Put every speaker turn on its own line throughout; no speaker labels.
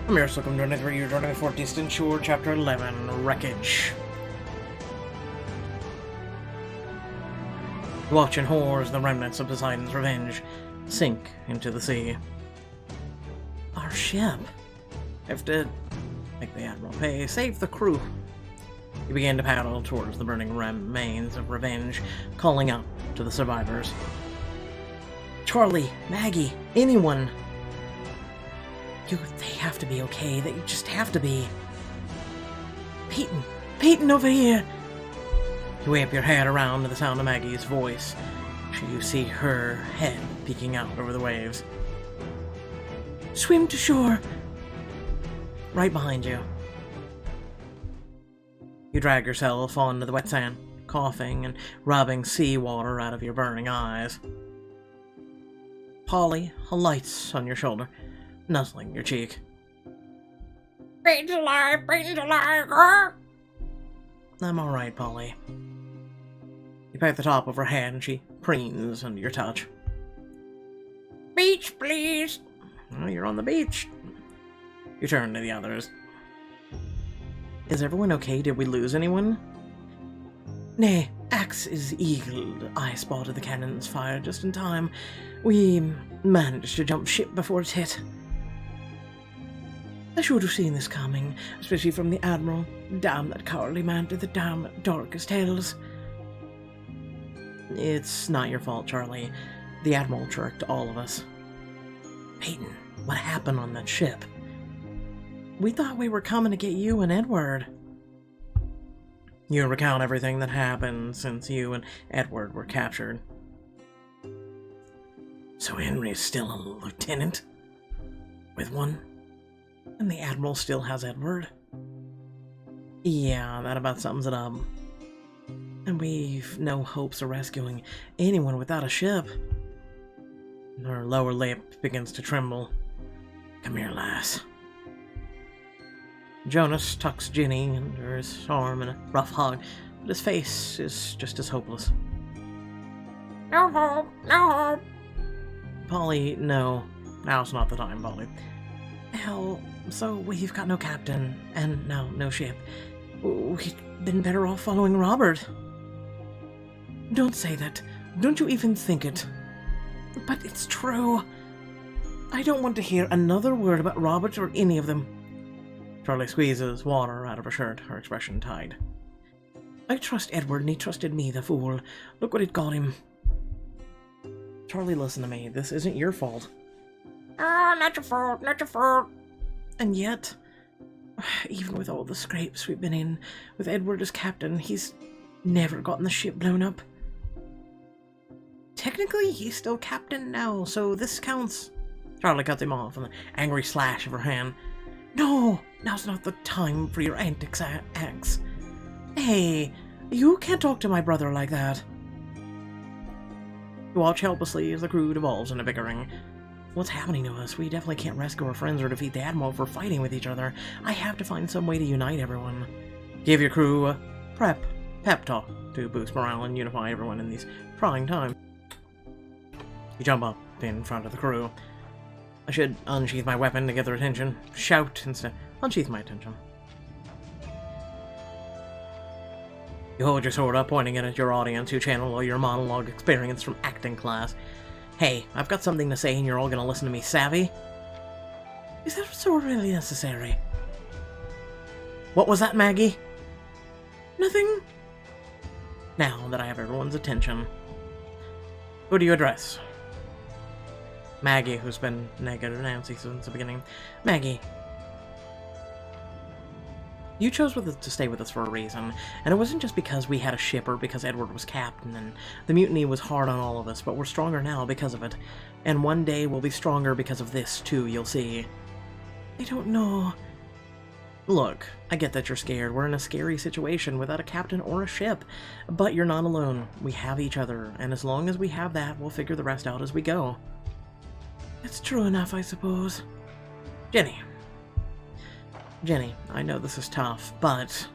I'm here, Slocum 23, you're joining the 4th Distant Shore, Chapter 11, Wreckage. Watching horrors, the remnants of Poseidon's revenge sink into the sea. Our ship. Have to make the Admiral pay, save the crew. You began to paddle towards the burning remains of revenge, calling out to the survivors. Charlie, Maggie, anyone. They have to be okay. They just have to be. Peyton over here. You whip your head around to the sound of Maggie's voice. You see her head peeking out over the waves. Swim to shore. Right behind you. You drag yourself onto the wet sand, coughing and rubbing seawater out of your burning eyes. Polly alights on your shoulder, nuzzling your cheek. Peyton's alive! I'm alright, Polly. You pat the top of her head and she preens under your touch. Beach, please! Oh, you're on the beach. You turn to the others. Is everyone okay? Did we lose anyone? Nay, Axe is eagled. I spotted the cannons fire just in time. We managed to jump ship before it hit. I should have seen this coming, especially from the Admiral. Damn that cowardly man did the damn darkest tales. It's not your fault, Charlie. The Admiral tricked all of us. Peyton, what happened on that ship? We thought we were coming to get you and Edward. You recount everything that happened since you and Edward were captured. So Henry's still a lieutenant? With one? And the Admiral still has Edward? Yeah, that about sums it up. And we've no hopes of rescuing anyone without a ship. Her lower lip begins to tremble. Come here, lass. Jonas tucks Ginny under his arm in a rough hug, but his face is just as hopeless. No hope, no hope. Polly, no. Now's not the time, Polly. Hell, so we've got no captain, and now no ship. We've been better off following Robert. Don't say that. Don't you even think it. But it's true. I don't want to hear another word about Robert or any of them. Charlie squeezes water out of her shirt, her expression tied. I trust Edward and he trusted me, the fool. Look what it got him. Charlie, listen to me. This isn't your fault. Oh, not your fault, not your fault. And yet, even with all the scrapes we've been in, with Edward as captain, he's never gotten the ship blown up. Technically, he's still captain now, so this counts. Charlie cuts him off with an angry slash of her hand. No, now's not the time for your antics, Axe. Hey, you can't talk to my brother like that. You watch helplessly as the crew devolves into bickering. What's happening to us? We definitely can't rescue our friends or defeat the Admiral for fighting with each other. I have to find some way to unite everyone. Give your crew a pep talk to boost morale and unify everyone in these trying times. You jump up in front of the crew. I should unsheath my weapon to get their attention. Shout instead. Unsheath my attention. You hold your sword up, pointing it at your audience, who channel all your monologue experience from acting class. Hey, I've got something to say and you're all gonna listen to me, savvy? Is that sword really necessary? What was that, Maggie? Nothing. Now that I have everyone's attention, who do you address? Maggie, who's been negative Nancy since the beginning. Maggie, you chose to stay with us for a reason, and it wasn't just because we had a ship or because Edward was captain, and the mutiny was hard on all of us, but we're stronger now because of it. And one day we'll be stronger because of this, too, you'll see. I don't know. Look, I get that you're scared. We're in a scary situation without a captain or a ship, but you're not alone. We have each other, and as long as we have that, we'll figure the rest out as we go. It's true enough, I suppose. Jenny, I know this is tough, but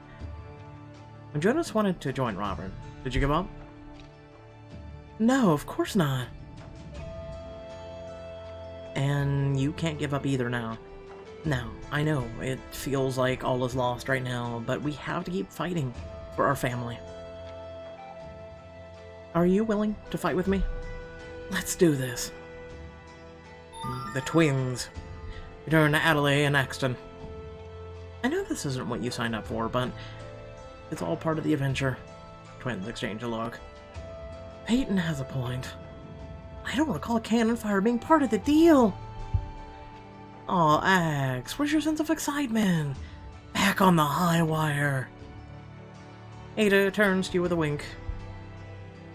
when Jonas wanted to join Robert, did you give up? No, of course not. And you can't give up either now. Now, I know it feels like all is lost right now, but we have to keep fighting for our family. Are you willing to fight with me? Let's do this. The twins. Return to Adelaide and Axton. I know this isn't what you signed up for, but it's all part of the adventure. Twins exchange a look. Peyton has a point. I don't recall cannon fire being part of the deal. Aw, Axe, where's your sense of excitement? Back on the high wire. Ada turns to you with a wink.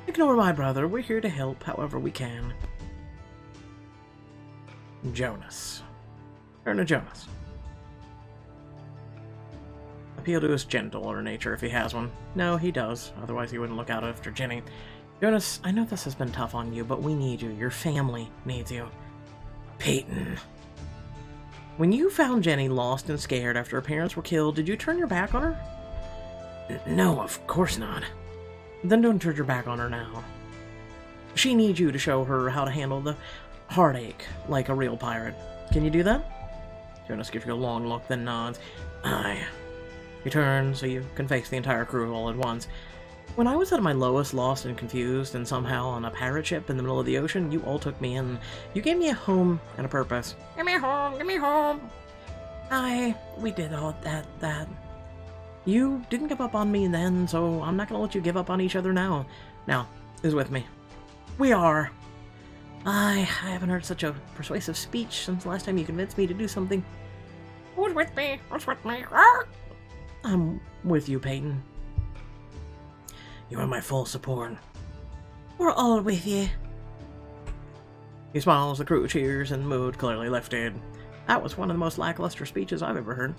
Ignore my brother, we're here to help however we can. Jonas. Turn to Jonas. Appeal to his gentler nature if he has one. No, he does, otherwise he wouldn't look out after Jenny. Jonas, I know this has been tough on you, but we need you. Your family needs you. Peyton. When you found Jenny lost and scared after her parents were killed, did you turn your back on her? No, of course not. Then don't turn your back on her now. She needs you to show her how to handle the heartache like a real pirate. Can you do that? Jonas gives you a long look, then nods. Aye. You turn so you can face the entire crew all at once. When I was at my lowest, lost and confused, and somehow on a pirate ship in the middle of the ocean, you all took me in. You gave me a home and a purpose. Give me home, give me home. Aye, we did all that. You didn't give up on me then, so I'm not gonna let you give up on each other now. Now, who's with me? We are. I haven't heard such a persuasive speech since the last time you convinced me to do something. Who's with me? Who's with me? I'm with you, Peyton. You have my full support. We're all with you. He smiles, the crew cheers, and mood clearly lifted. That was one of the most lackluster speeches I've ever heard.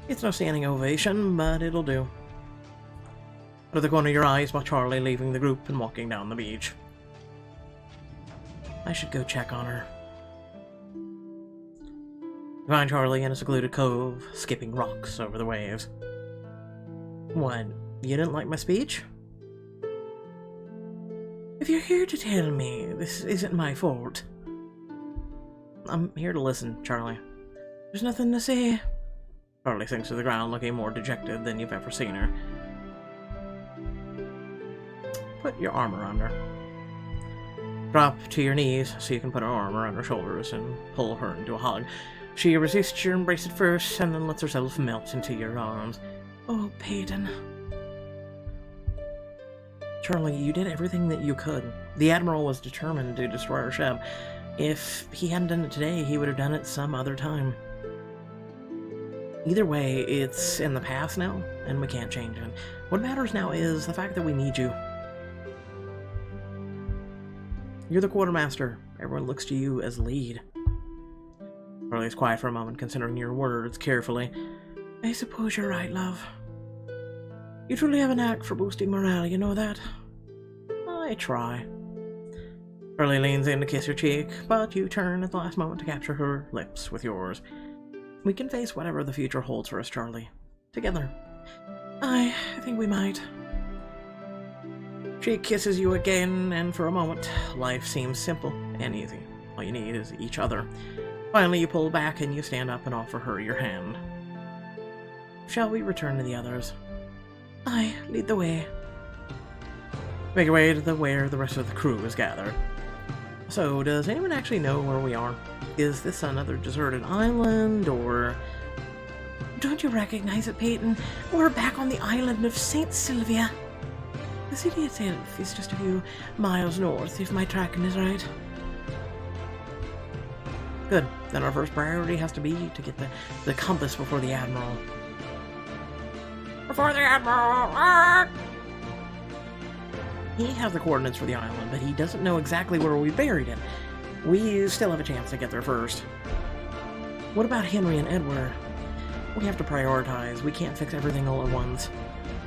It's no standing ovation, but it'll do. Out of the corner of your eyes, watch Charlie leaving the group and walking down the beach. I should go check on her. You find Charlie in a secluded cove, skipping rocks over the waves. What? You didn't like my speech? If you're here to tell me, this isn't my fault. I'm here to listen, Charlie. There's nothing to say. Charlie sinks to the ground, looking more dejected than you've ever seen her. Put your arm around her. Drop to your knees so you can put her arm around her shoulders and pull her into a hug. She resists your embrace at first, and then lets herself melt into your arms. Oh, Peyton. Charlie, you did everything that you could. The Admiral was determined to destroy our ship. If he hadn't done it today, he would have done it some other time. Either way, it's in the past now, and we can't change it. What matters now is the fact that we need you. You're the quartermaster. Everyone looks to you as lead. Charlie's quiet for a moment, considering your words carefully. I suppose you're right, love. You truly have a knack for boosting morale, you know that? I try. Charlie leans in to kiss your cheek, but you turn at the last moment to capture her lips with yours. We can face whatever the future holds for us, Charlie. Together. I think we might. She kisses you again, and for a moment, life seems simple and easy. All you need is each other. Finally, you pull back and you stand up and offer her your hand. Shall we return to the others? I lead the way. Make your way to where the rest of the crew is gathered. So, does anyone actually know where we are? Is this another deserted island, or... Don't you recognize it, Peyton? We're back on the island of St. Sylvia. The city itself is just a few miles north, if my tracking is right. Good. Then our first priority has to be to get the compass before the Admiral. Before the Admiral! Ah! He has the coordinates for the island, but he doesn't know exactly where we buried it. We still have a chance to get there first. What about Henry and Edward? We have to prioritize. We can't fix everything all at once.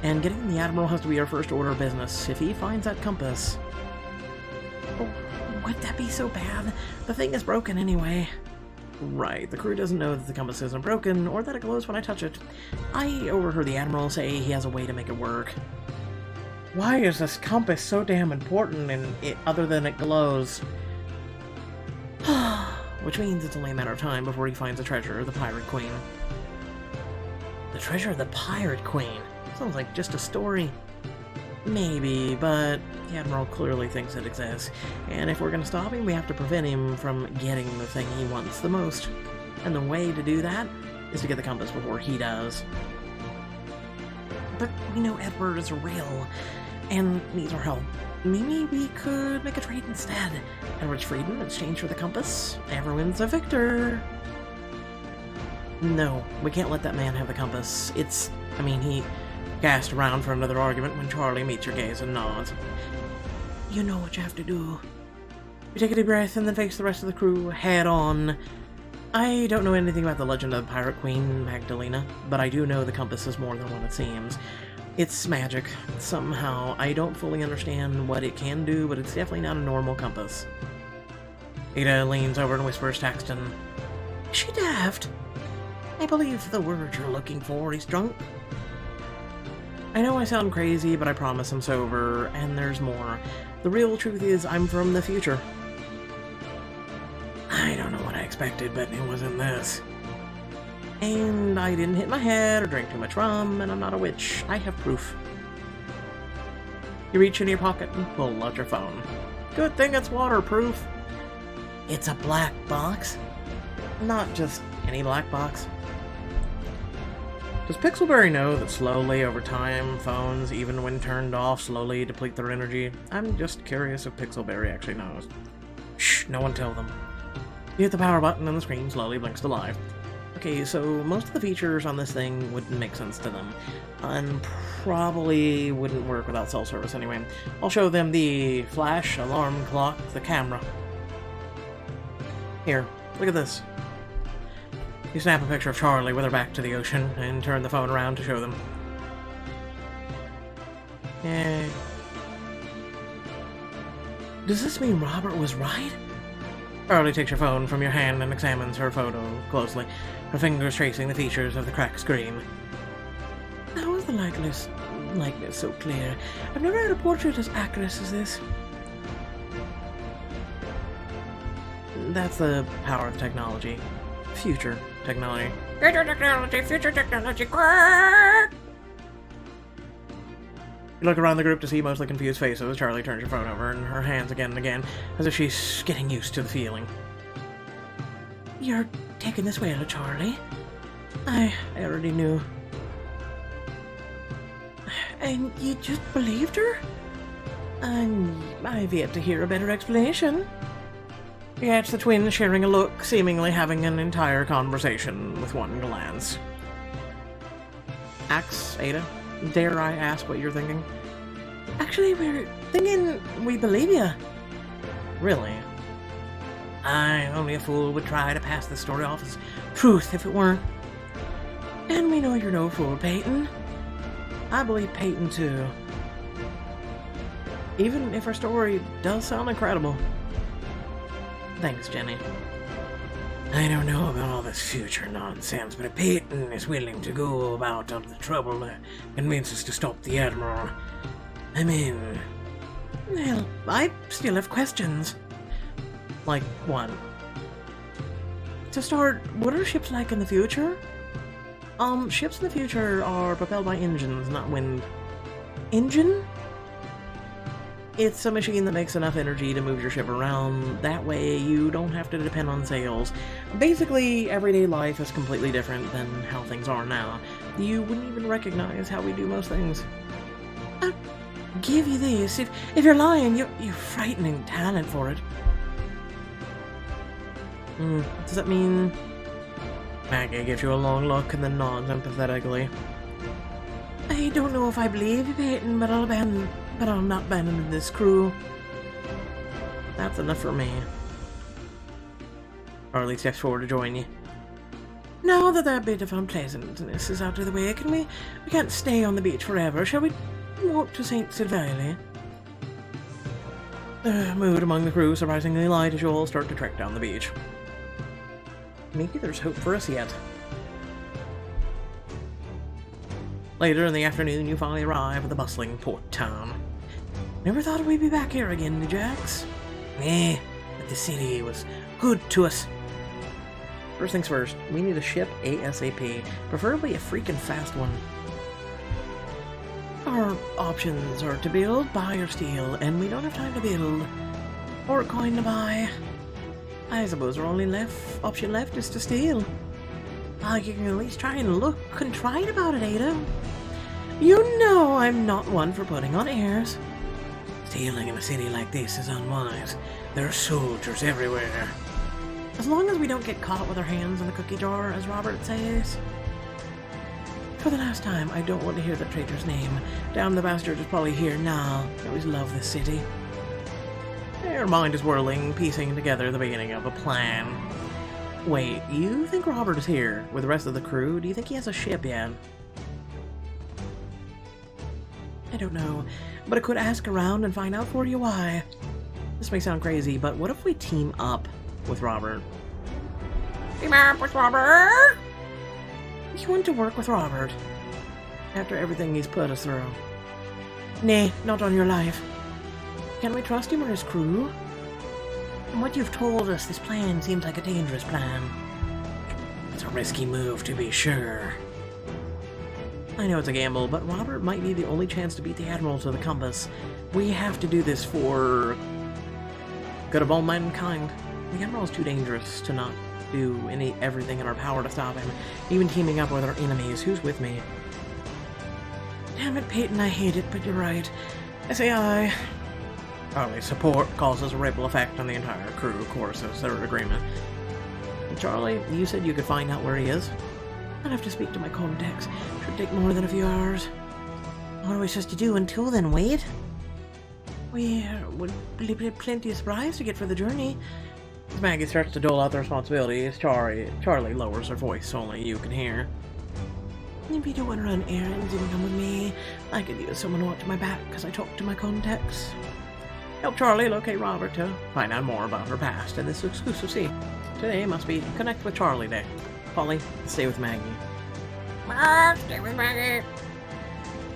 And getting the Admiral has to be our first order of business. If he finds that compass... Oh, would that be so bad? The thing is broken anyway. Right, the crew doesn't know that the compass isn't broken, or that it glows when I touch it. I overheard the Admiral say he has a way to make it work. Why is this compass so damn important other than it glows? which means it's only a matter of time before he finds the treasure of the Pirate Queen. The treasure of the Pirate Queen? Sounds like just a story. Maybe, but the Admiral clearly thinks it exists, and if we're gonna stop him, we have to prevent him from getting the thing he wants the most. And the way to do that is to get the compass before he does. But we know Edward is real, and needs our help. Maybe we could make a trade instead. Edward's freed in exchange for the compass. Everyone's a victor. No, we can't let that man have the compass. He gasped around for another argument when Charlie meets your gaze and nods. You know what you have to do. You take a deep breath and then face the rest of the crew head on. I don't know anything about the legend of the Pirate Queen, Magdalena, but I do know the compass is more than what it seems. It's magic. Somehow, I don't fully understand what it can do, but it's definitely not a normal compass. Ada leans over and whispers to Taxton, "Is she daft? I believe the word you're looking for is drunk." I know I sound crazy, but I promise I'm sober, and there's more. The real truth is I'm from the future. I don't know what I expected, but it wasn't this. And I didn't hit my head or drink too much rum, and I'm not a witch. I have proof. You reach in your pocket and pull out your phone. Good thing it's waterproof. It's a black box. Not just any black box. Does Pixelberry know that slowly over time, phones, even when turned off, slowly deplete their energy? I'm just curious if Pixelberry actually knows. Shh, no one tell them. You hit the power button and the screen slowly blinks to life. Okay, so most of the features on this thing wouldn't make sense to them. And probably wouldn't work without cell service anyway. I'll show them the flash, alarm clock, the camera. Here, look at this. You snap a picture of Charlie with her back to the ocean and turn the phone around to show them. Yay. Does this mean Robert was right? Charlie takes your phone from your hand and examines her photo closely, her fingers tracing the features of the cracked screen. How is the likeness so clear? I've never had a portrait as accurate as this. That's the power of technology. Future technology. Future technology, future technology, quack! You look around the group to see mostly confused faces as Charlie turns your phone over and her hands again and again, as if she's getting used to the feeling. You're taking this whale, Charlie. I already knew. And you just believed her? I've yet to hear a better explanation. Yet the twins sharing a look, seemingly having an entire conversation with one glance. Axe, Ada, dare I ask what you're thinking? Actually, we're thinking we believe you. Really? Only a fool would try to pass this story off as truth if it weren't. And we know you're no fool, Peyton. I believe Peyton too. Even if our story does sound incredible. Thanks, Jenny. I don't know about all this future nonsense, but if Peyton is willing to go about all the trouble to convince us to stop the Admiral, well, I still have questions. Like what? To start, what are ships like in the future? Ships in the future are propelled by engines, not wind. Engine? It's a machine that makes enough energy to move your ship around. That way you don't have to depend on sails. Basically, everyday life is completely different than how things are now. You wouldn't even recognize how we do most things. I'll give you this. If you're lying, you're frightening talent for it. Does that mean... Maggie gives you a long look and then nods empathetically. I don't know if I believe you, Peyton, but I'll not abandon this crew. That's enough for me. Charlie steps forward to join you. Now that bit of unpleasantness is out of the way, we can't stay on the beach forever. Shall we walk to St. Sylvia? The mood among the crew surprisingly light as you all start to trek down the beach. Maybe there's hope for us yet. Later in the afternoon, you finally arrive at the bustling port town. Never thought we'd be back here again, did you, Jax? But the city was good to us. First things first, we need a ship ASAP, preferably a freaking fast one. Our options are to build, buy, or steal, and we don't have time to build. Or coin to buy. I suppose our only option left is to steal. You can at least try and look contrite about it, Ada. You know I'm not one for putting on airs. Stealing in a city like this is unwise. There are soldiers everywhere. As long as we don't get caught with our hands in the cookie jar, as Robert says. For the last time, I don't want to hear the traitor's name. Damn, the bastard is probably here now. I always love this city. Her mind is whirling, piecing together the beginning of a plan. Wait, you think Robert is here with the rest of the crew? Do you think he has a ship yet? I don't know, but I could ask around and find out for you why. This may sound crazy, but what if we team up with Robert? Team up with Robert? You want to work with Robert after everything he's put us through? Nay, not on your life. Can we trust him or his crew? From what you've told us, this plan seems like a dangerous plan. It's a risky move, to be sure. I know it's a gamble, but Robert might be the only chance to beat the Admiral to the compass. We have to do this for good of all mankind. The Admiral's too dangerous to not do everything in our power to stop him, even teaming up with our enemies. Who's with me? Damn it, Peyton, I hate it, but you're right. I say aye. Charlie's support causes a ripple effect on the entire crew, of course, as third agreement. And Charlie, you said you could find out where he is? I'd have to speak to my contacts. Should take more than a few hours. What are we supposed to do until then, Wade? We would be plenty of supplies to get for the journey. As Maggie starts to dole out the responsibilities, Charlie lowers her voice so only you can hear. If you don't want to run errands and come with me, I could use someone to watch my back because I talked to my contacts. Help Charlie locate Robert to find out more about her past in this exclusive scene. Today must be Connect with Charlie Day. Polly, stay with Maggie. Stay with Maggie.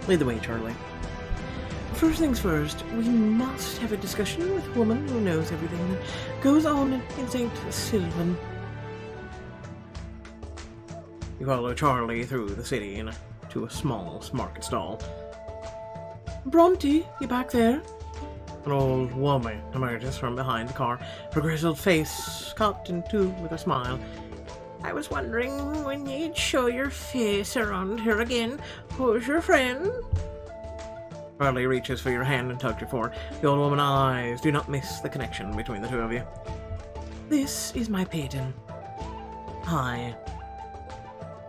Lead the way, Charlie. First things first, we must have a discussion with a woman who knows everything that goes on in St. Sylvan. You follow Charlie through the city and to a small market stall. Bronte, you back there? An old woman emerges from behind the car, her grizzled face cut in two with a smile. I was wondering when you'd show your face around here again. Who's your friend? Charlie reaches for your hand and tugs you forward. The old woman's eyes do not miss the connection between the two of you. This is my Peyton. Hi.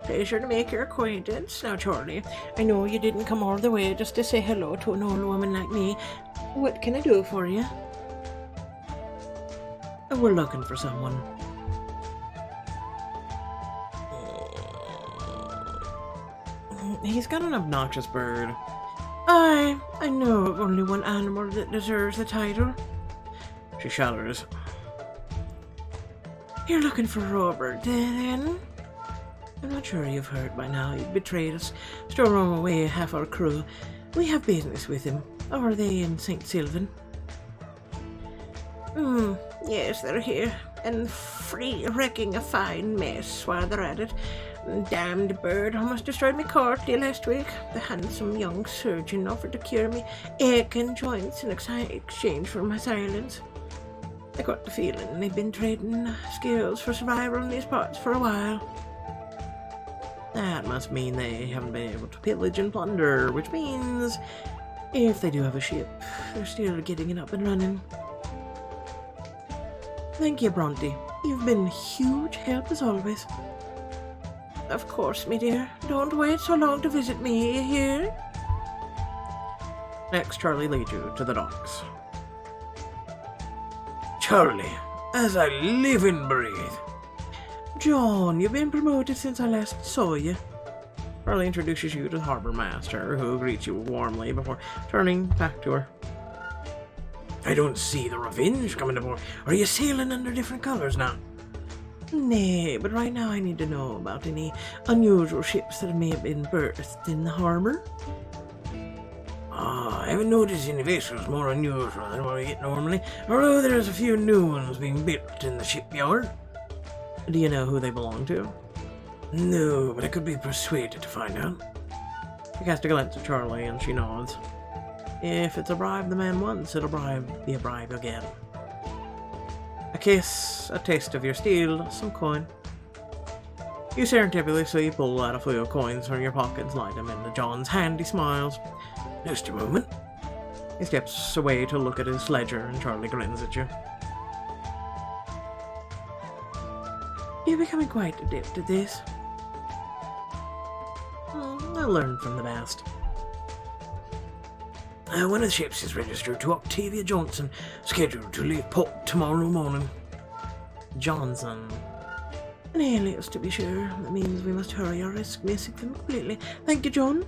Pleasure to make your acquaintance. Now, Charlie, I know you didn't come all the way just to say hello to an old woman like me. What can I do for you? We're looking for someone. He's got an obnoxious bird. I know of only one animal that deserves the title. She shudders. You're looking for Robert, then? I'm not sure you've heard by now. He betrayed us, stole away half our crew. We have business with him. Are they in St. Sylvan? Yes, they're here, and wrecking a fine mess while they're at it. Damned bird almost destroyed me carty last week. The handsome young surgeon offered to cure me aching joints in exchange for my silence. I got the feeling they've been trading skills for survival in these parts for a while. That must mean they haven't been able to pillage and plunder, which means if they do have a ship, they're still getting it up and running. Thank you, Bronte. You've been huge help as always. Of course, me dear. Don't wait so long to visit me, you hear? Next, Charlie leads you to the docks. Charlie, as I live and breathe. John, you've been promoted since I last saw you. Charlie introduces you to the harbor master, who greets you warmly before turning back to her. I don't see the Revenge coming aboard. Are you sailing under different colors now? Nay, but right now I need to know about any unusual ships that may have been berthed in the harbor. I haven't noticed any vessels more unusual than what we get normally, although there's a few new ones being built in the shipyard. Do you know who they belong to?
No, but I could be persuaded to find out.
She casts a glance at Charlie, and she nods. If it's a bribe the man wants, it'll be a bribe again. A kiss, a taste of your steel, some coin. You serendipitously pull out a few of coins from your pocket and slide them into John's hand. He smiles.
Just a moment.
He steps away to look at his ledger, and Charlie grins at you. You're becoming quite adept at this. I learned from the best.
One of the ships is registered to Octavia Johnson, scheduled to leave port tomorrow morning.
Johnson.
An alias, to be sure. That means we must hurry or risk missing them completely. Thank you, John.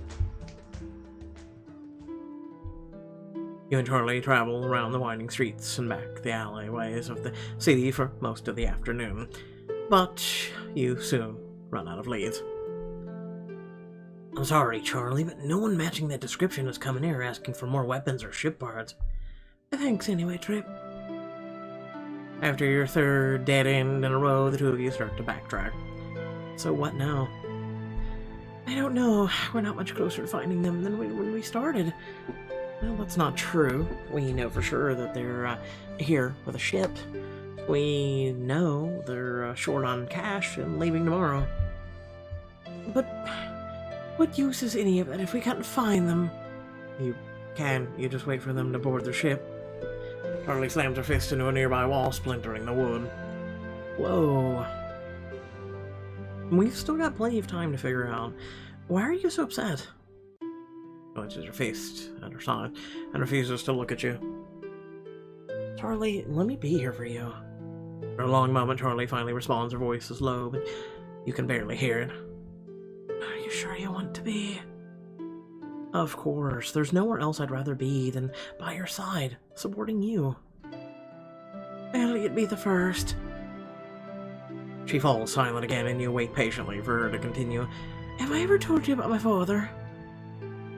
You and Charlie travel around the winding streets and back the alleyways of the city for most of the afternoon, but you soon run out of leads.
I'm sorry, Charlie, but no one matching that description is coming here asking for more weapons or ship parts.
Thanks anyway, Trip.
After your third dead end in a row, the two of you start to backtrack. So what now?
I don't know. We're not much closer to finding them than when we started.
Well, that's not true. We know for sure that they're here with a ship. We know they're short on cash and leaving tomorrow.
But what use is any of it if we can't find them?
You just wait for them to board their ship. Charlie slams her fist into a nearby wall, splintering the wood. Whoa. We've still got plenty of time to figure out. Why are you so upset? Clenches her fist at her side and refuses to look at you. Charlie, let me be here for you. For a long moment, Charlie finally responds. Her voice is low, but you can barely hear it.
Are you sure you want to be?
Of course. There's nowhere else I'd rather be than by your side, supporting you.
Well, you'd be the first.
She falls silent again, and you wait patiently for her to continue.
Have I ever told you about my father?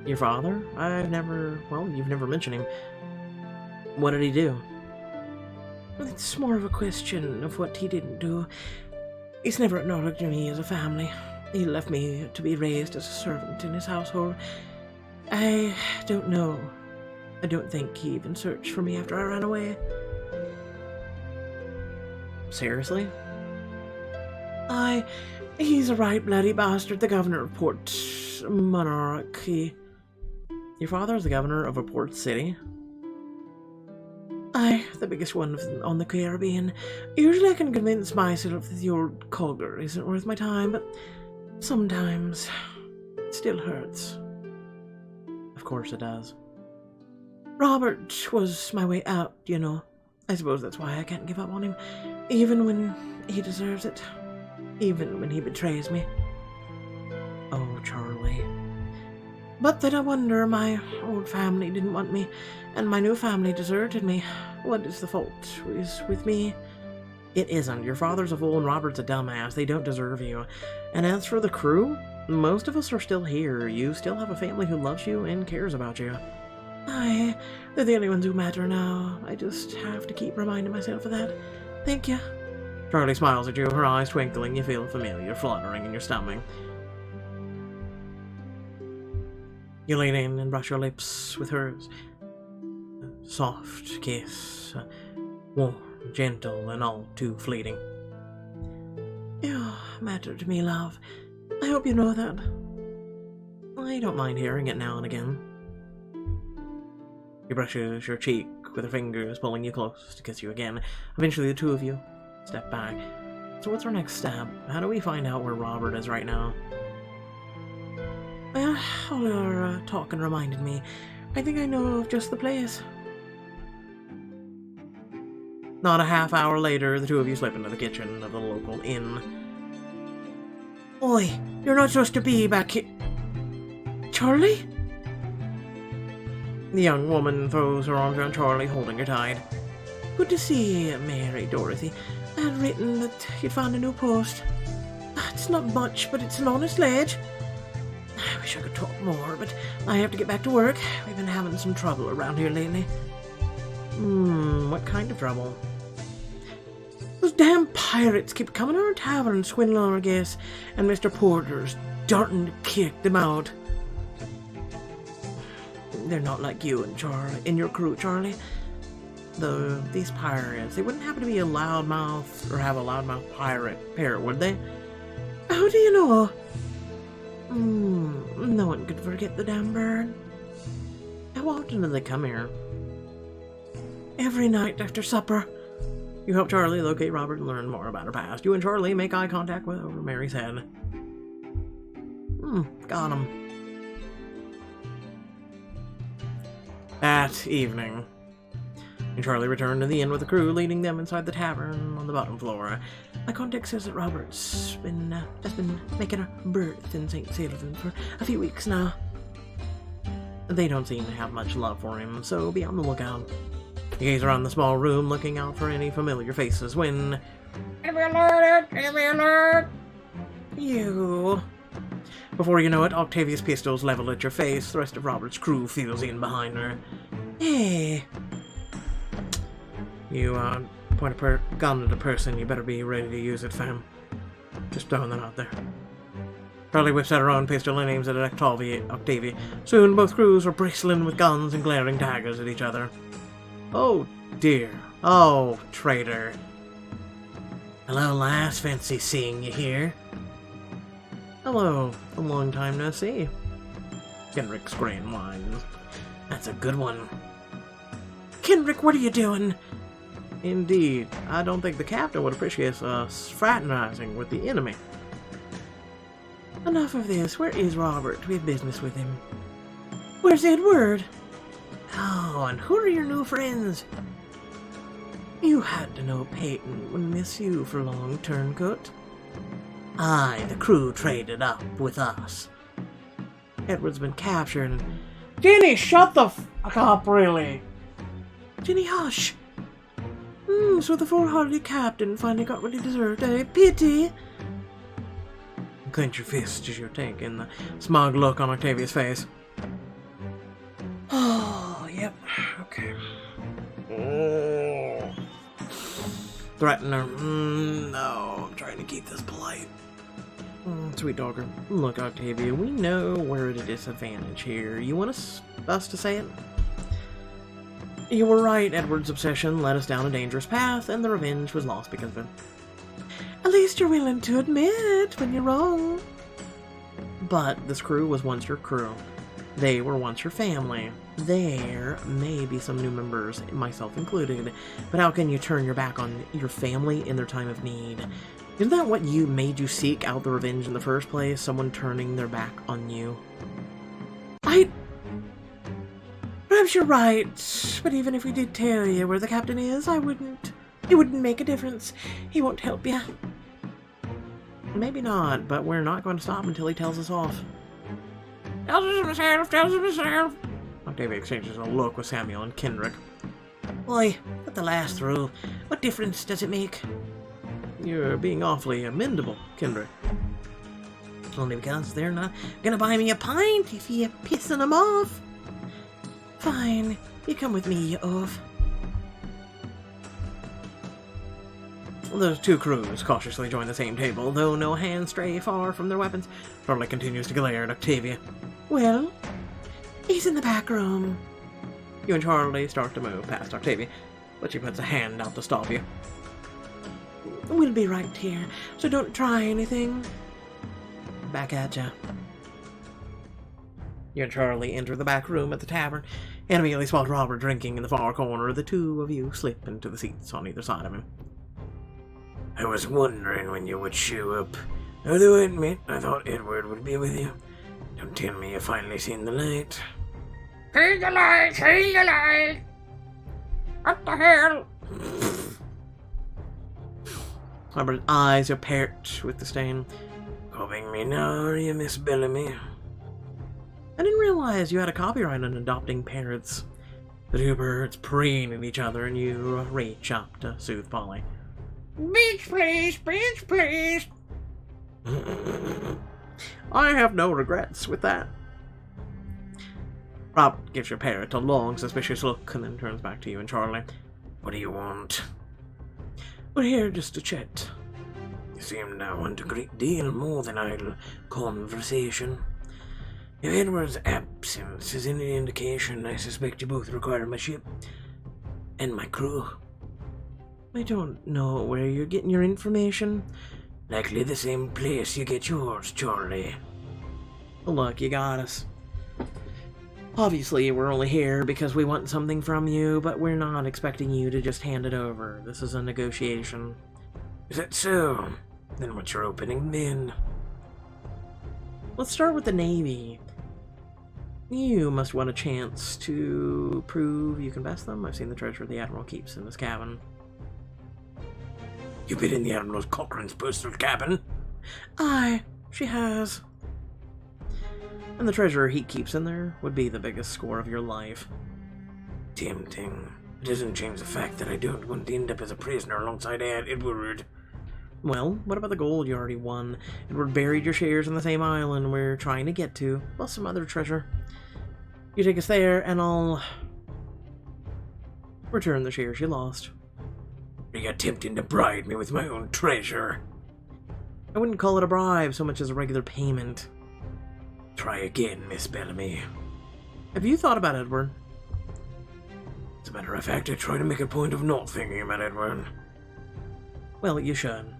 Your father? You've never mentioned him. What did he do?
It's more of a question of what he didn't do. He's never acknowledged me as a family. He left me to be raised as a servant in his household. I don't know. I don't think he even searched for me after I ran away.
Seriously?
He's a right bloody bastard, the governor of Port Monarch.
Your father's the governor of a port city?
The biggest one on the Caribbean. Usually I can convince myself that the old cogger isn't worth my time, but sometimes it still hurts.
Of course it does.
Robert was my way out, you know. I suppose that's why I can't give up on him, even when he deserves it. Even when he betrays me.
Oh, Charlie.
But then I wonder, my old family didn't want me, and my new family deserted me. What is the fault? Is with me?
It isn't. Your father's a fool and Robert's a dumbass. They don't deserve you. And as for the crew, most of us are still here. You still have a family who loves you and cares about you.
They're the only ones who matter now. I just have to keep reminding myself of that. Thank you.
Charlie smiles at you, her eyes twinkling. You feel familiar fluttering in your stomach. You lean in and brush your lips with hers. A soft kiss, warm, gentle, and all too fleeting.
You matter to me, love. I hope you know that.
I don't mind hearing it now and again. She brushes your cheek with her fingers, pulling you close to kiss you again. Eventually, the two of you step back. So what's our next step? How do we find out where Robert is right now?
Well, all your talking reminded me. I think I know of just the place.
Not a half hour later, the two of you slip into the kitchen of the local inn.
Oi, you're not supposed to be back here. Charlie?
The young woman throws her arms around Charlie, holding her tight.
Good to see you, Mary Dorothy. I had written that you'd found a new post. It's not much, but it's an honest ledge. I wish I could talk more, but I have to get back to work. We've been having some trouble around here lately.
What kind of trouble?
Those damn pirates keep coming to our tavern and swindling our guests, and Mr. Porter's darting to kick them out. They're not like you and Charlie, in your crew, Charlie. Though these pirates, they wouldn't happen to be a loudmouth or have a loudmouth pirate pair, would they? How do you know? No one could forget the damn bird. How often do they come here? Every night after supper. You help Charlie locate Robert and learn more about her past. You and Charlie make eye contact with over Mary's head. Got him. That evening, and Charlie returned to the inn with the crew, leading them inside the tavern on the bottom floor. My contact says that Robert's has been making a berth in St. Sylvan for a few weeks now. They don't seem to have much love for him, so be on the lookout. You gaze around the small room, looking out for any familiar faces when... Enemy alert! Enemy alert! You... Before you know it, Octavia's pistol's leveled at your face. The rest of Robert's crew feels in behind her. Hey... You, point a gun at a person, you better be ready to use it, fam. Just throwing that out there. Charlie whips out her own pistol and aims it at Octavia. Soon, both crews were bristling with guns and glaring daggers at each other. Oh, dear. Oh, traitor. Hello, lass. Fancy seeing you here. Hello. A long time no see. Kenrick's grin whines. That's a good one. Kenrick, what are you doing? Indeed. I don't think the captain would appreciate us fraternizing with the enemy. Enough of this. Where is Robert? We have business with him. Where's Edward? Oh, and who are your new friends? You had to know Peyton would miss you for long, turncoat. Aye, the crew traded up with us. Edward's been captured and... Jenny, shut the fuck up, really! Jenny, hush! So the foolhardy captain finally got what he deserved, eh? Pity! Clench your fist as you're taking the smug look on Octavia's face. Oh, yep, okay. Oh. Threaten her. No, I'm trying to keep this polite. Sweet dogger. Look, Octavia, we know we're at a disadvantage here. You want us to say it? You were right, Edward's obsession led us down a dangerous path, and the revenge was lost because of it. At least you're willing to admit when you're wrong. But this crew was once your crew. They were once your family. There may be some new members, myself included, but how can you turn your back on your family in their time of need? Isn't that what made you seek out the revenge in the first place? Someone turning their back on you? Perhaps you're right, but even if we did tell you where the captain is, it wouldn't make a difference. He won't help you. Maybe not, but we're not going to stop until he tells us off. Tells us himself. Octavia exchanges a look with Samuel and Kendrick. Why, put the last through. What difference does it make? You're being awfully amendable, Kendrick. Only because they're not gonna buy me a pint if you're pissing them off. Fine, you come with me, you oaf. Those two crews cautiously join the same table, though no hands stray far from their weapons. Charlie continues to glare at Octavia. Well, he's in the back room. You and Charlie start to move past Octavia, but she puts a hand out to stop you. We'll be right here, so don't try anything. Back at ya. You and Charlie enter the back room at the tavern, and immediately spot Robert drinking in the far corner. The two of you slip into the seats on either side of him. I was wondering when you would show up. Although I admit, I thought Edward would be with you. Don't tell me you finally seen the light. See the light! See the light! What the hell? Robert's eyes are pert with disdain. Copying me now, are you, Miss Bellamy? I didn't realize you had a copyright on adopting parrots. The two birds preen at each other, and you reach up to soothe Polly. Beach, please! Beach, please! I have no regrets with that. Robert gives your parrot a long, suspicious look, and then turns back to you and Charlie. What do you want? We're here just to chat.
You seem to want a great deal more than idle conversation. If Edward's absence is any indication, I suspect you both require my ship and my crew.
I don't know where you're getting your information.
Likely the same place you get yours, Charlie.
Look, you got us. Obviously, we're only here because we want something from you, but we're not expecting you to just hand it over. This is a negotiation.
Is that so? Then what's your opening bid?
Let's start with the Navy. You must want a chance to prove you can best them. I've seen the treasure the Admiral keeps in his cabin.
You been in the Admiral Cochrane's personal cabin?
Aye, she has. And the treasure he keeps in there would be the biggest score of your life.
Tempting. It doesn't change the fact that I don't want to end up as a prisoner alongside Edward.
Well, what about the gold you already won? Edward buried your shares on the same island we're trying to get to, plus some other treasure. You take us there, and I'll return the shares you lost.
Are you attempting to bribe me with my own treasure?
I wouldn't call it a bribe so much as a regular payment.
Try again, Miss Bellamy.
Have you thought about Edward?
As a matter of fact, I try to make a point of not thinking about Edward.
Well, you should.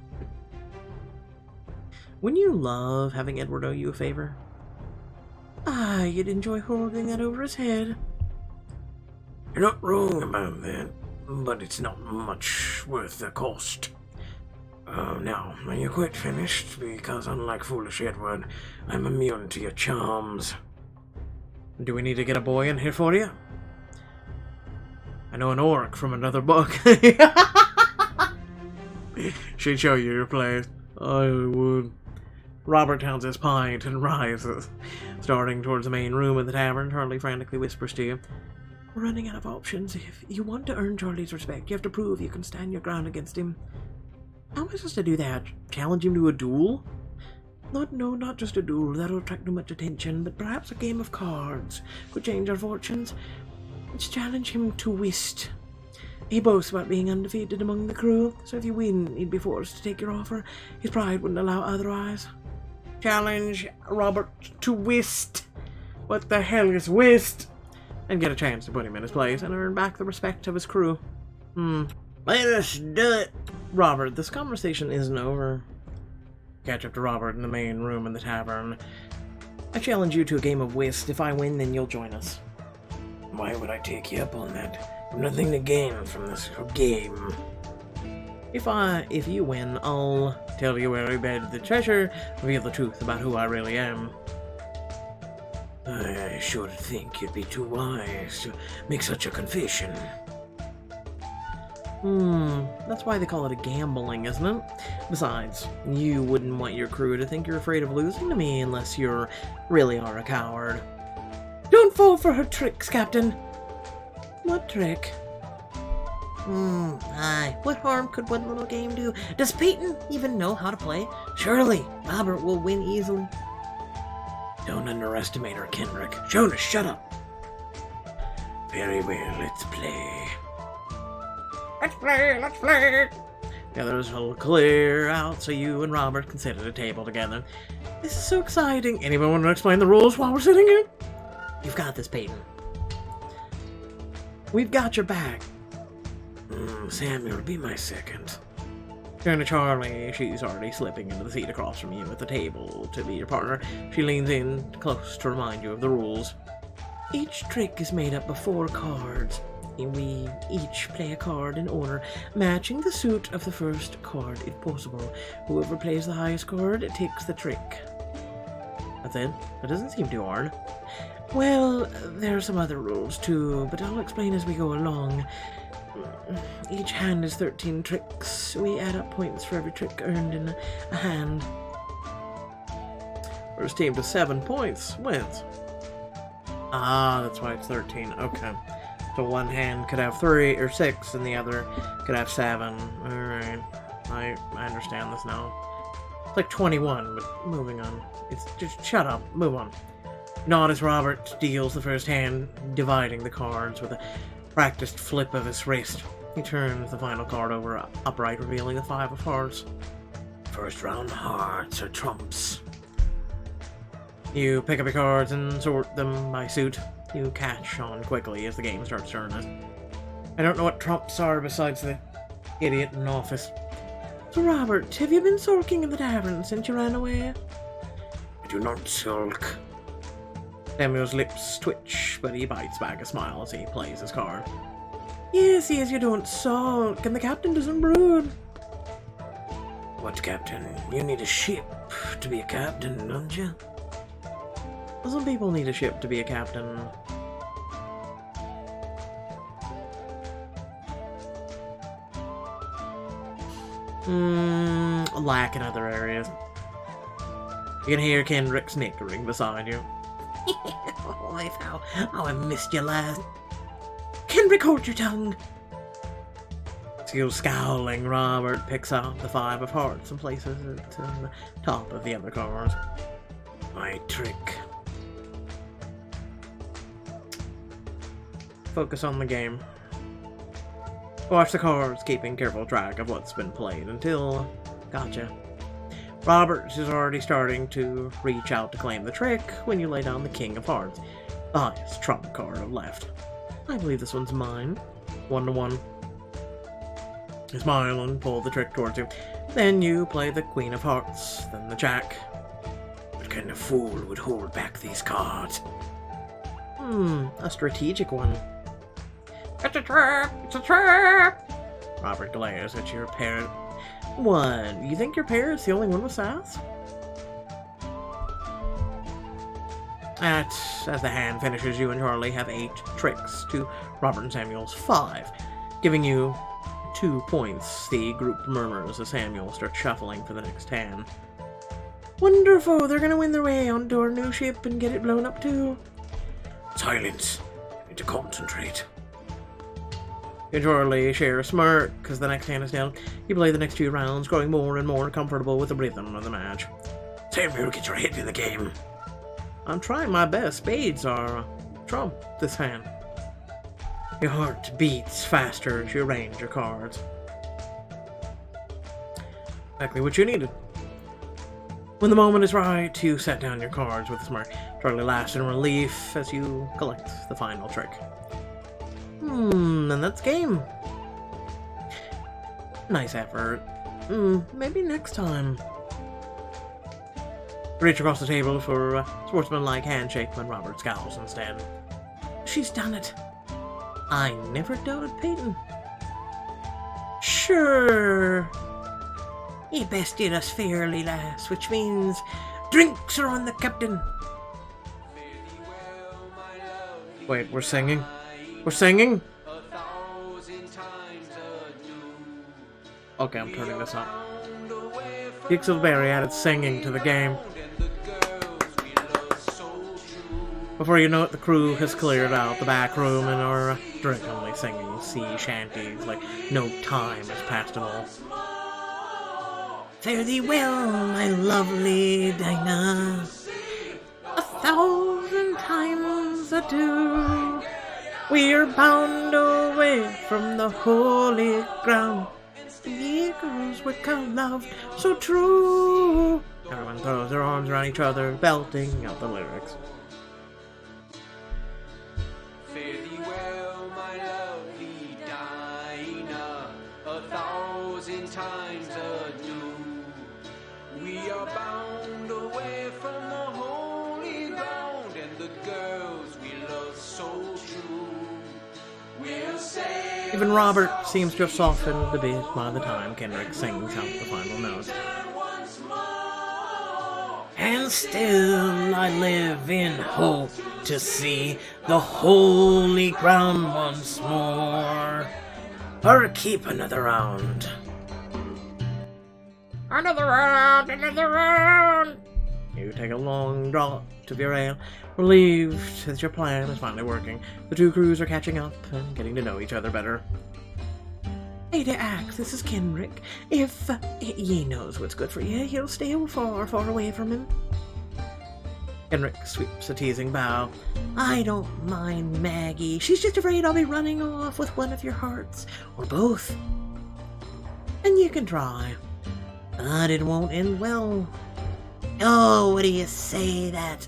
Wouldn't you love having Edward owe you a favor?
Ah, you'd enjoy holding that over his head.
You're not wrong about that, but it's not much worth the cost. Now, are you quite finished? Because unlike foolish Edward, I'm immune to your charms.
Do we need to get a boy in here for you? I know an orc from another book. She'd show you your place. I would. Robert counts his pint and rises. Starting towards the main room of the tavern, Charlie frantically whispers to you.
We're running out of options. If you want to earn Charlie's respect, you have to prove you can stand your ground against him.
How am I supposed to do that? Challenge him to a duel?
Not just a duel. That'll attract too much attention, but perhaps a game of cards could change our fortunes. Let's challenge him to whist. He boasts about being undefeated among the crew, so if you win, he'd be forced to take your offer. His pride wouldn't allow otherwise.
Challenge Robert to whist. What the hell is whist? And get a chance to put him in his place and earn back the respect of his crew. Let us do it. Robert, this conversation isn't over. Catch up to Robert in the main room in the tavern. I challenge you to a game of whist. If I win, then you'll join us.
Why would I take you up on that? I've nothing to gain from this game.
If you win, I'll tell you where I buried the treasure, reveal the truth about who I really am.
I should think you'd be too wise to make such a confession.
That's why they call it a gambling, isn't it? Besides, you wouldn't want your crew to think you're afraid of losing to me unless you really are a coward.
Don't fall for her tricks, Captain. What trick?
Aye. What harm could one little game do? Does Peyton even know how to play? Surely, Robert will win easily.
Don't underestimate her, Kenrick. Jonas, shut up. Very well, let's play.
Let's play! The others will clear out so you and Robert can sit at a table together. This is so exciting. Anyone want to explain the rules while we're sitting here? You've got this, Peyton. We've got your back.
Samuel, be my second.
Turn to Charlie. She's already slipping into the seat across from you at the table to be your partner. She leans in close to remind you of the rules.
Each trick is made up of 4 cards. We each play a card in order, matching the suit of the first card if possible. Whoever plays the highest card takes the trick.
That's it? That doesn't seem too hard.
Well, there are some other rules too, but I'll explain as we go along. Each hand is 13 tricks. We add up points for every trick earned in a hand.
First team to 7 points wins. Ah, that's why it's 13. Okay. So one hand could have 3 or 6, and the other could have 7. Alright. I understand this now. It's like 21, but moving on. It's just shut up. Move on. Not as Robert deals the first hand, dividing the cards with a practiced flip of his wrist. He turns the final card over upright, revealing the 5 of hearts.
First round hearts or trumps.
You pick up your cards and sort them by suit. You catch on quickly as the game starts turning. I don't know what trumps are besides the idiot in office.
So, Robert, have you been sulking in the tavern since you ran away?
I do not sulk.
Samuel's lips twitch, but he bites back a smile as he plays his card.
Yes, you don't sulk, and the captain doesn't brood.
What captain? You need a ship to be a captain, don't you?
Some people need a ship to be a captain. Lack in other areas. You can hear Kendrick snickering beside you.
Oh, how I missed you last. Kendrick, hold your tongue.
Still scowling, Robert picks up the 5 of hearts and places it on the top of the other cards.
My trick.
Focus on the game. Watch the cards, keeping careful track of what's been played until... Gotcha. Robert is already starting to reach out to claim the trick when you lay down the King of Hearts, the highest trump card of left. I believe this one's mine. 1-1. You smile and pull the trick towards you. Then you play the Queen of Hearts, then the Jack.
What kind of fool would hold back these cards?
A strategic one. It's a trap! It's a trap! Robert glares at your parrot. What? You think your parrot's the only one with sass? As the hand finishes, you and Charlie have 8 tricks to Robert and Samuel's 5, giving you 2 points. The group murmurs as Samuel starts shuffling for the next hand.
Wonderful! They're gonna win their way onto our new ship and get it blown up too.
Silence. I need to concentrate.
You and Charlie share a smirk as the next hand is dealt. You play the next 2 rounds, growing more and more comfortable with the rhythm of the match.
Samuel, get your head in the game.
I'm trying my best. Spades are trump this hand. Your heart beats faster as you arrange your cards. Exactly what you needed. When the moment is right, you set down your cards with a smirk. Charlie laughs in relief as you collect the final trick. And that's game. Nice effort. Maybe next time. Reach across the table for a sportsmanlike handshake when Robert scowls instead.
She's done it.
I never doubted Peyton.
Sure. He bested us fairly, lass, which means drinks are on the captain.
Wait, we're singing? We're singing? Okay, I'm turning this up. Pixelberry added singing to the game. Before you know it, the crew has cleared out the back room and are drunkenly singing sea shanties like no time has passed them all.
Fare thee well, my lovely Dinah. 1,000 times adieu. We are bound away from the holy ground. The eagles we can love so true.
Everyone throws their arms around each other, belting out the lyrics.
Fare thee well, my lovely Dinah, 1,000 times adieu. We are bound away from the holy ground, and the girls we love so true. We'll say
Even Robert seems to have softened a bit by the time Kendrick sings out the final note.
And still I live in hope to see the holy ground once more. Or keep another round.
Another round, another round! You take a long draught of your ale, relieved that your plan is finally working. The 2 crews are catching up and getting to know each other better.
Lady Axe, this is Kendrick. If ye knows what's good for ye, you'll stay far, far away from him.
Henrik sweeps a teasing bow. I don't mind Maggie. She's just afraid I'll be running off with one of your hearts, or both. And you can try, but it won't end well. Oh, what do you say that?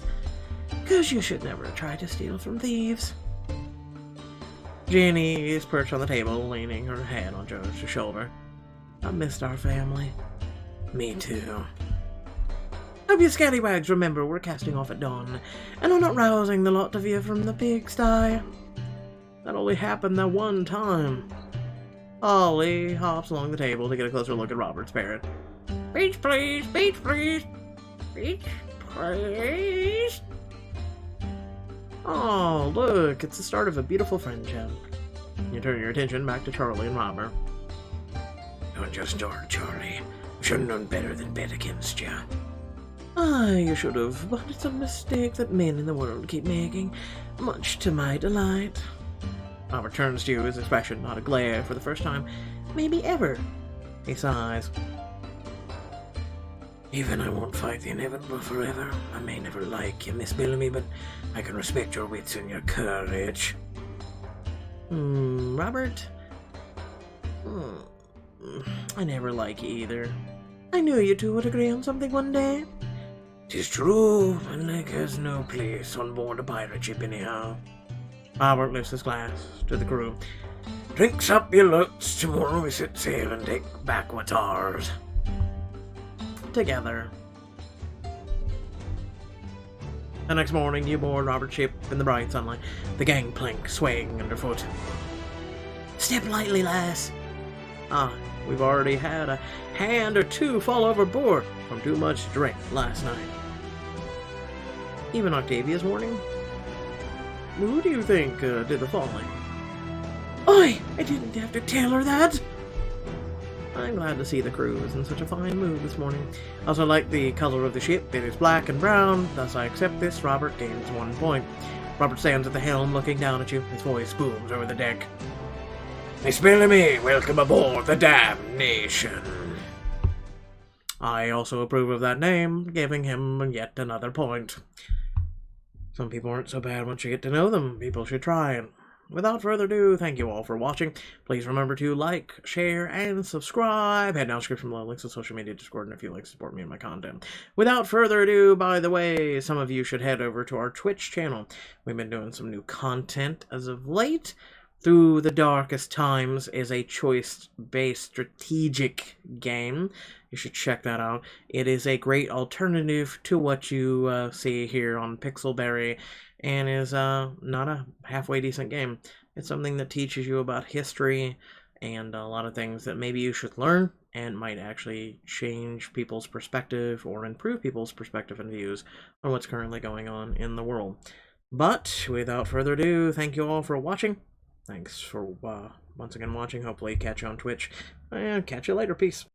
'Cause you should never try to steal from thieves. Jenny is perched on the table, leaning her head on Joe's shoulder. I missed our family.
Me too.
Hope you scallywags remember we're casting off at dawn, and I'm not rousing the lot of you from the pigsty. That only happened that one time. Ollie hops along the table to get a closer look at Robert's parrot. Beach, please! Beach, please! Beach, please! Oh, look, it's the start of a beautiful friendship. You turn your attention back to Charlie and Robert.
Don't just start, Charlie. Should have known better than bet against you.
You should have, but it's a mistake that men in the world keep making, much to my delight. Robert turns to you, his expression not a glare for the first time, maybe ever. He sighs.
Even I won't fight the inevitable forever. I may never like you, Miss Bellamy, but I can respect your wits and your courage.
Robert? I never like you either. I knew you two would agree on something one day.
'Tis true, and like has no place on board a pirate ship anyhow.
Robert lifts his glass to the crew.
Drinks up your looks, tomorrow we set sail and take back what's ours.
Together. The next morning, you board Robert's ship in the bright sunlight, the gangplank swaying underfoot. Step lightly, lass. We've already had a hand or two fall overboard from too much drink last night. Even Octavia's warning? Who do you think did the falling? Oi! I didn't have to tell her that! I'm glad to see the crew is in such a fine mood this morning. I also like the color of the ship. It is black and brown, thus I accept this. Robert gains 1 point. Robert stands at the helm looking down at you. His voice booms over the deck.
Miss Bellamy, welcome aboard the Damnation.
I also approve of that name, giving him yet another point. Some people aren't so bad once you get to know them. People should try it. Without further ado, thank you all for watching. Please remember to like, share, and subscribe. Head down description below, links to social media, Discord, and if you like to support me and my content. Without further ado, by the way, some of you should head over to our Twitch channel. We've been doing some new content as of late. Through the Darkest Times is a choice-based strategic game. You should check that out. It is a great alternative to what you see here on Pixelberry, and is not a halfway decent game. It's something that teaches you about history and a lot of things that maybe you should learn and might actually change people's perspective or improve people's perspective and views on what's currently going on in the world. But without further ado, thank you all for watching. Thanks for once again watching. Hopefully catch you on Twitch. And catch you later. Peace.